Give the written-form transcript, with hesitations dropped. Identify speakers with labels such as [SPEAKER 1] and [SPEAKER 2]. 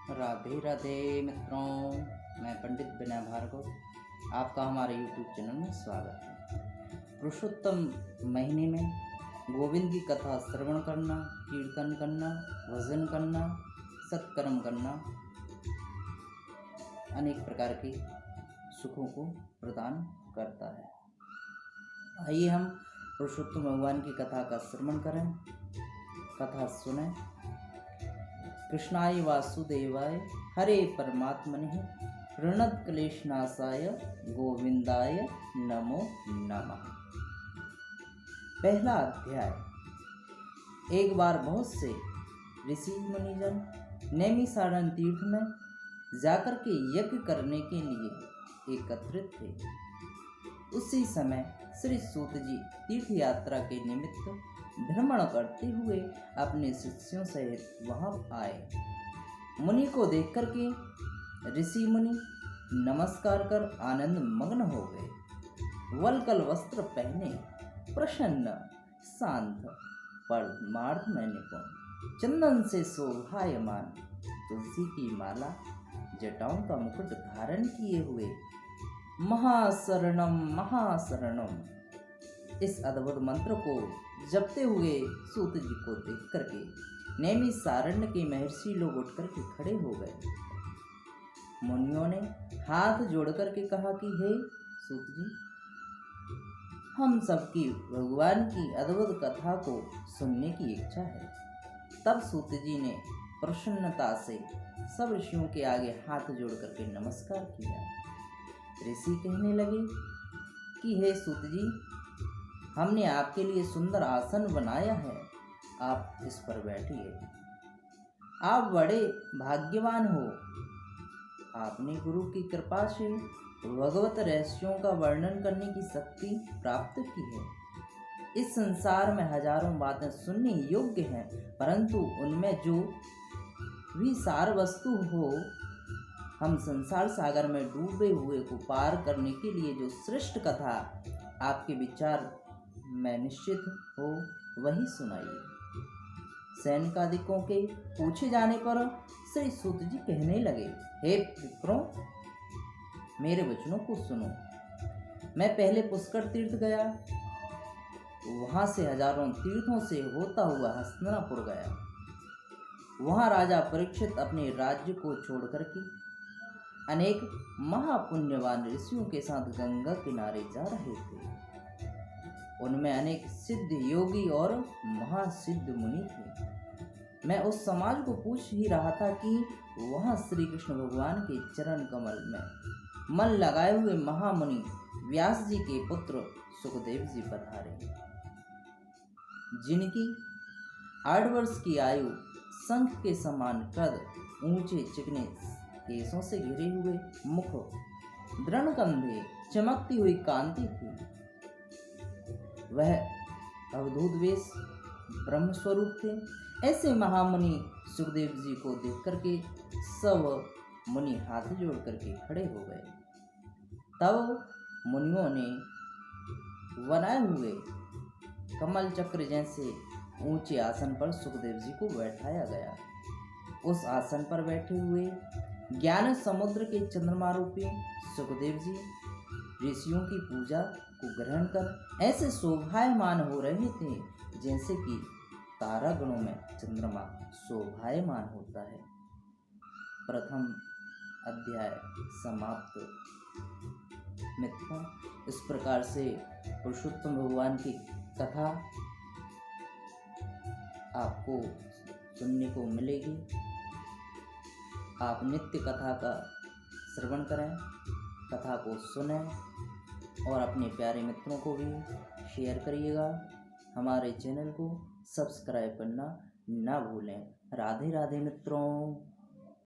[SPEAKER 1] राधे राधे मित्रों, मैं पंडित विनय भार्गव, आपका हमारे YouTube चैनल में स्वागत है। पुरुषोत्तम महीने में गोविंद की कथा श्रवण करना, कीर्तन करना, भजन करना, सत्कर्म करना अनेक प्रकार के सुखों को प्रदान करता है। आइए हम पुरुषोत्तम भगवान की कथा का श्रवण करें, कथा सुने। कृष्णाय वासुदेवाय हरे परमात्मने प्रणत क्लेशनाशाय गोविंदाय नमो नमः। पहला अध्याय। एक बार बहुत से ऋषि मुनिजन नैमिषारण्य तीर्थ में जाकर के यज्ञ करने के लिए एकत्रित थे। उसी समय श्री सूत जी तीर्थ यात्रा के निमित्त भ्रमण करते हुए अपने शिष्यों सहित वहां आए। मुनि को देख करके ऋषि मुनि नमस्कार कर आनंद मग्न हो गए। वल्कल वस्त्र पहने, प्रसन्न, शांत, परमार्थ में निपुण, चंदन से शोभायमान, तुलसी की माला, जटाओं का मुकुट धारण किए हुए महाशरणम महाशरणम इस अद्भुत मंत्र को जपते हुए सूत जी को देख करके नैमिषारण्य के महर्षि लोग उठ करके खड़े हो गए। मुनियों ने हाथ जोड़ करके कहा कि हे सूत जी, हम सबकी भगवान की अद्भुत कथा को सुनने की इच्छा है। तब सूत जी ने प्रसन्नता से सब ऋषियों के आगे हाथ जोड़ करके नमस्कार किया। ऋषि कहने लगे कि हे सूत जी, हमने आपके लिए सुंदर आसन बनाया है, आप इस पर बैठिए। आप बड़े भाग्यवान हो, आपने गुरु की कृपा से भगवत रहस्यों का वर्णन करने की शक्ति प्राप्त की है। इस संसार में हजारों बातें सुनने योग्य हैं, परंतु उनमें जो भी सार वस्तु हो, हम संसार सागर में डूबे हुए को पार करने के लिए जो श्रेष्ठ कथा आपके विचार में निश्चित हो, वही सुनाइए। सैनिकादिकों के पूछे जाने पर श्री सूत जी कहने लगे, हे विप्रों, मेरे वचनों को सुनो। मैं पहले पुष्कर तीर्थ गया, वहां से हजारों तीर्थों से होता हुआ हस्तिनापुर गया। वहां राजा परीक्षित अपने राज्य को छोड़ करके अनेक महापुण्यवान ऋषियों के साथ गंगा किनारे जा रहे थे। उनमें अनेक सिद्ध योगी और महासिद्ध मुनि थे। मैं उस समाज को पूछ ही रहा था कि वहां श्री कृष्ण भगवान के चरण कमल में मन लगाए हुए महामुनि व्यास जी के पुत्र सुखदेव जी पधारे, जिनकी 8 वर्ष की आयु, शंख के समान कद, ऊंचे चिकने केसों से घिरे हुए मुख, दृढ़ कंधे, चमकती हुई कांति थी। वह अवधूत वेश ब्रह्म स्वरूप थे। ऐसे महामुनि सुखदेव जी को देख करके सब मुनि हाथ जोड़ करके खड़े हो गए। तब मुनियों ने बनाए हुए कमल चक्र जैसे ऊंचे आसन पर सुखदेव जी को बैठाया गया। उस आसन पर बैठे हुए ज्ञान समुद्र के चंद्रमा रूपी सुखदेव जी ऋषियों की पूजा को ग्रहण कर ऐसे शोभायमान हो रहे थे जैसे कि तारागणों में चंद्रमा शोभायमान होता है। प्रथम अध्याय समाप्त। मित्रों, इस प्रकार से पुरुषोत्तम भगवान की कथा आपको सुनने को मिलेगी। आप नित्य कथा का श्रवण करें, कथा को सुनें और अपने प्यारे मित्रों को भी शेयर करिएगा। हमारे चैनल को सब्सक्राइब करना ना भूलें। राधे राधे मित्रों।